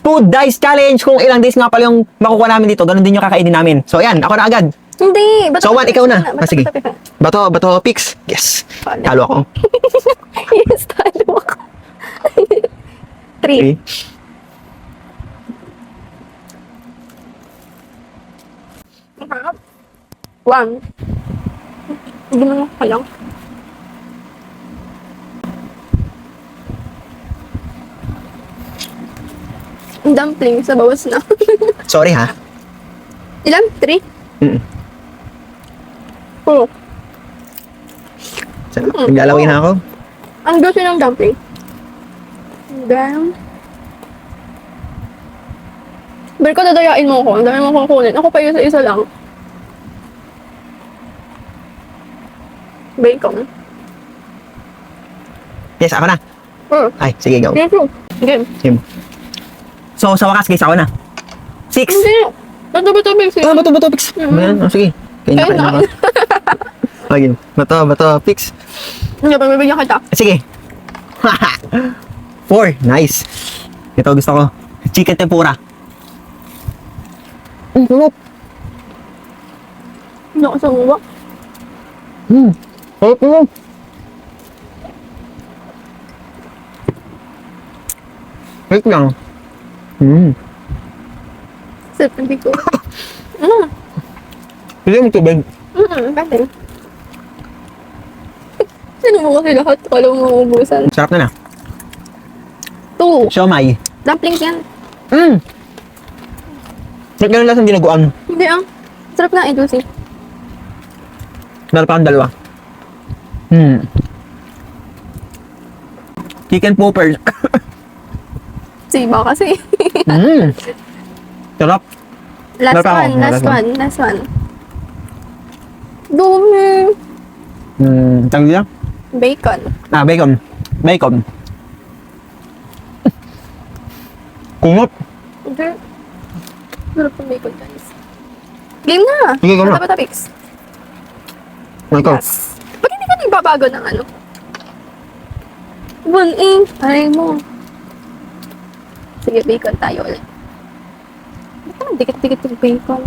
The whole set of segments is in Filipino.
Food Dice Challenge. Kung ilang days nga pala yung makukuha namin dito, ganun din yung kakainin namin. So, ayan, ako na agad. Hindi. Bato, So, 1, ikaw na. Bato, Sige. bato. Bato, picks. Yes. Talo ako. Yes, talo ako. 3. 3. Masarap. 1. Hindi mo na kalang. Dumpling sa bawas na. Sorry ha. Ilan? 3? Mm. Oo. Sarap. Naglalawin na ako. Ang gusto ng dumpling. Then, Berko, dadayain mo ko. Ang dami mo kong kunin. Ako pa isa-isa lang. Bacon. Yes, ako na. Ay, sige, go. Yes, game. Sim. So, sa wakas, guys, ako na. 6. Hindi. Bato-bato, pix. Bato, picks. Ayan, sige. Kain na, Kain kain na na. ako. Okay, bato, picks. Hindi, pabibigyan kita. Sige. 4. Nice. Ito gusto ko. Chicken tempura. Sarap. Hindi ako sa uwa. Sarap mo. Wait lang. Sarap ng biko. Pili mo tubig. Pwede. Sino mo kasi lahat? Wala mo maubusan. Sarap na na. 2. Siomay. Dumplings yan. Ba't ganun lasang dinaguan? Hindi ah. Sarap na ito si. Meron pa akong dalawa. Chicken poppers. Siba kasi. Sarap. Last Meron pa ako. one, last Meron pa. one, last one. Dumi. Tawag nila? Bacon. Bacon. Bacon. Kumot. Okay. Sarap ng bacon, guys. Game na! Sige, game na. Bata-bata-pix. Ikaw. Yes. Ba't hindi ka nagbabago ng ano? Aray mo. Sige, bacon tayo ulit. Ba't naman dikit-dikit yung bacon?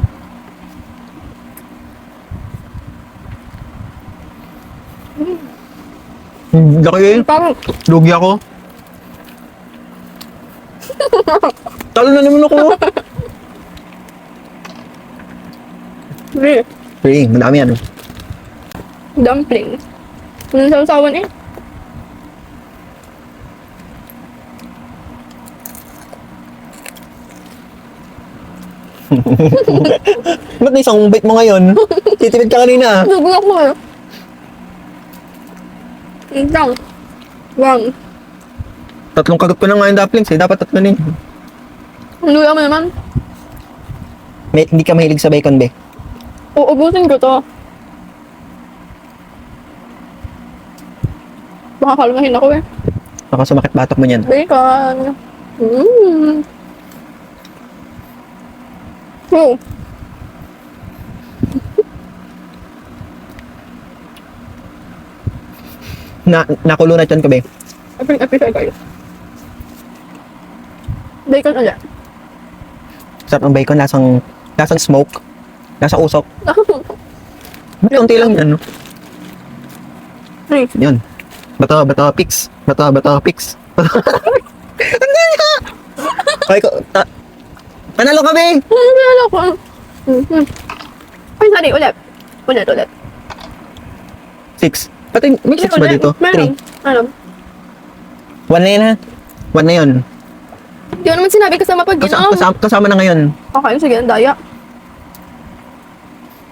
Laki eh. Parang, Lugi ako. Talo na naman ako. eh, 3. Madami yan. dumpling. Anong sausawan eh? Ba't na isang bite mo ngayon? Titipid ka kanina. Dugo ako eh. Isang. Wang. Tatlong kagat ko na nga yung dumplings eh. Dapat tatlo din. Ang luya mo naman. Hindi ka mahilig sa bacon, be. Uubusin ko to. Baka kalmahin ako eh. Baka sumakit batok mo niyan. Bacon. Oh. Nakulunat yan ka, be. Aping-aping kayo. Bacon ulit. Sarap ng bacon. Lasang smoke. Lasang usok. Kunti lang yan, no? Yan. Bato, picks. Bato, picks. Hindi nga! Okay, panalo ka, be! Ano ko? Ay, sorry. Ulit. Ulit. 6. Pati, may 6 ba dito? 3. Meron. Ano? 1 na yan, ha? 1 na yun. Hindi ko naman sinabi kasama pag ginawa. Kasama na ngayon. Okay, sige. Ang daya.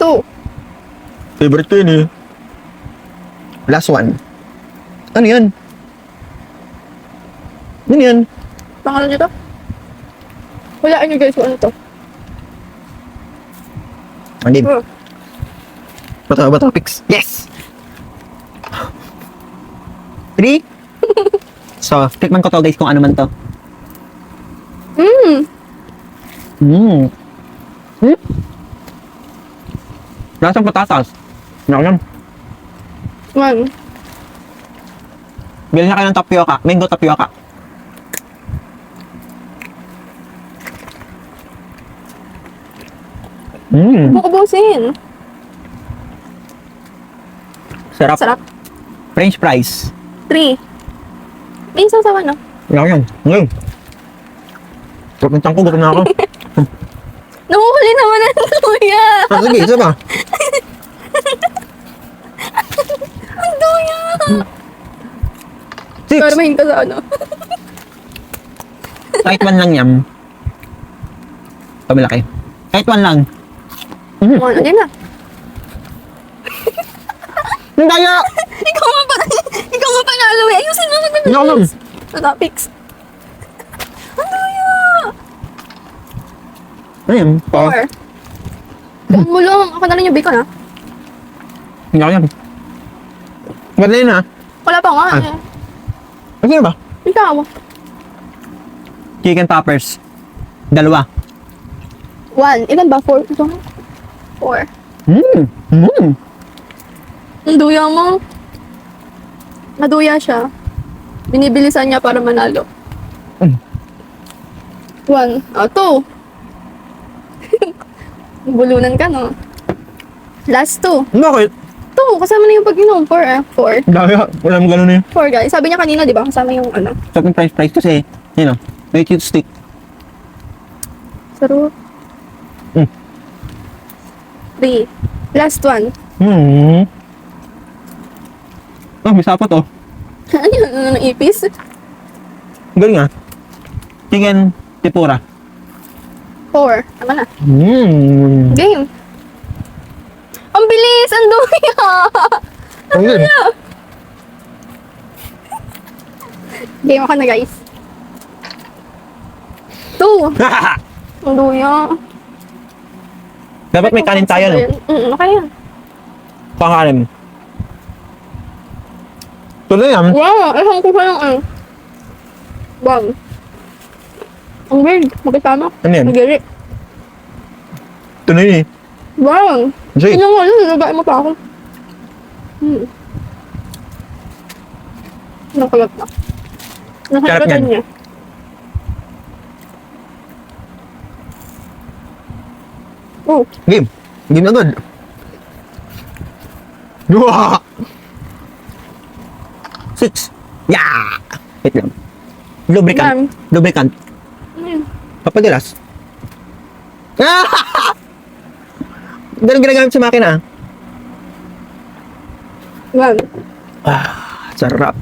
2. Favorite ko yun, eh. Last one. Ano yan? Ano yan? Pangalan nyo to? Walaan nyo guys kung ano to. Hindi. Oh. Bato, picks. Yes! 3. So, tikman ko to guys kung ano man to. Lasang patatas. Ano yan? 1. Bilhin na kayo ng tapioca. Mango tapioca. Mm. Bukubusin. Sarap. Sarap. French fries. 3. May isang sawa, no? Wala yan. Ngayon. Pupuntang ko, gutom na ako. Nahuhuli naman ang luya. Ah, sige, isa pa. Ang luya. 6. Pero mahin ka sa ano. Kahit one lang yan. Pamalaki. Kahit one lang. Mm. Ano, game na. Ang daya! Ikaw nga panalo eh. Ayusin mo na Hindi ako lang. sa topics. Ang luya. Ayun. 4. Buong mo lang. Ako na rin yung bacon, ha? Hindi ako yan. Ba't na yun ha? Wala pa nga, Ah. eh. Ano ba? Ikaw. Chicken poppers. 2. 1. Ilan ba? 4. Ito. 4. Ang duya mo. Naduya siya. Binibilisan niya para manalo. Mm. 1. 2. Bulunan ka, no? Last 2. Bakit? 2. Kasama na yung pag-inom. 4, eh. 4. Daya. Wala mo ganun eh. 4, guys. Sabi niya kanina, di ba? Kasama yung ano. Sa akin price kasi, yun o. May cute stick. Sarap. Mm. 3. Last 1. Oh, may sapot oh. Ano yun? Ano ng ipis? Galing ah. Chicken tempura. 4. Tama na. Mmm. Game. Ang bilis! Ang duya! Ang galing. Game ako na, guys. 2. Ang duya. Dapat may kanin tayo no? Okay yan. Pangkanin. Tuloy yan. Wow! Isang ko pa yung ano. Wow. Ang weird. Magkasama. Ano yan? Ang giri. Tuloy eh. Wow! Jay. Tingnan mo, nalabain mo pa ako. Nakalat na. Sarap Nakakatan yan. niya. Oh, Game. Game agad. Dua. 6. Yeah! Wait lang. Lubricant. Ma'am. Lubricant. ano yun? Papadulas. Ah! Ganun ginagamit sa makina ah. Wow. Ah, sarap.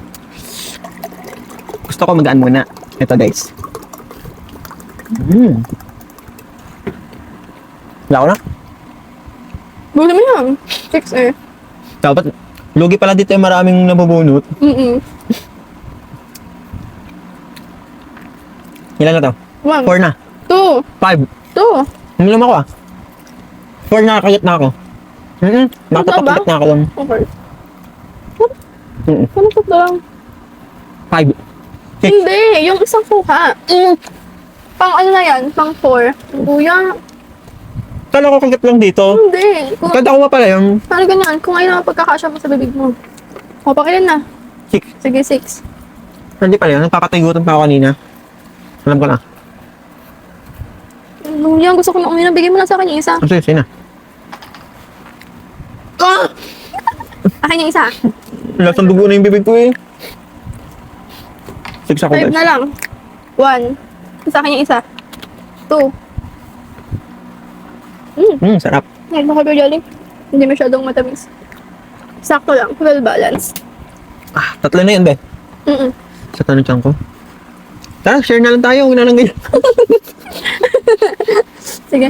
Gusto ko magaan muna. Ito guys. Wala ko na. Bulo mo yan. 6 eh. Dapat, lugi pala dito yung maraming nabubunot. Ilan na to? 1. 4 na. 2. 5. 2. Uminom ako ah. 4 na, kayat na ako. Nakatapakilat na ako lang. Okay. Mm-mm. Ano to lang? 5. 6. Hindi, yung isang kuha. Pang ano na yan? Pang 4. Buya. Kala ko kagat lang dito. Hindi. Kung, Kanta ko pa pala yung paano ganyan? Kung ayun ang pagkakasya mo sa bibig mo. O, pakilan na. 6. Sige, 6. Hindi pala yun. Nagpapatigutan pa ako kanina. Alam ko na. Buya, gusto ko na uminom. Bigay mo na sa akin yung isa. Sige, sige na. Ah! Akin yung isa. Lasang dugo na yung bibig ko eh. 6 ako 5 guys. na lang. 1. Sa akin yung isa. 2. Sarap. Ngayon mo ka jelly. Hindi masyadong matamis. Sakto lang. Well balanced. Ah, 3 na yun, be. Mm-mm. Sa tanong tiyan ko. Tara, share na lang tayo. Huwag na lang ganyan. Sige.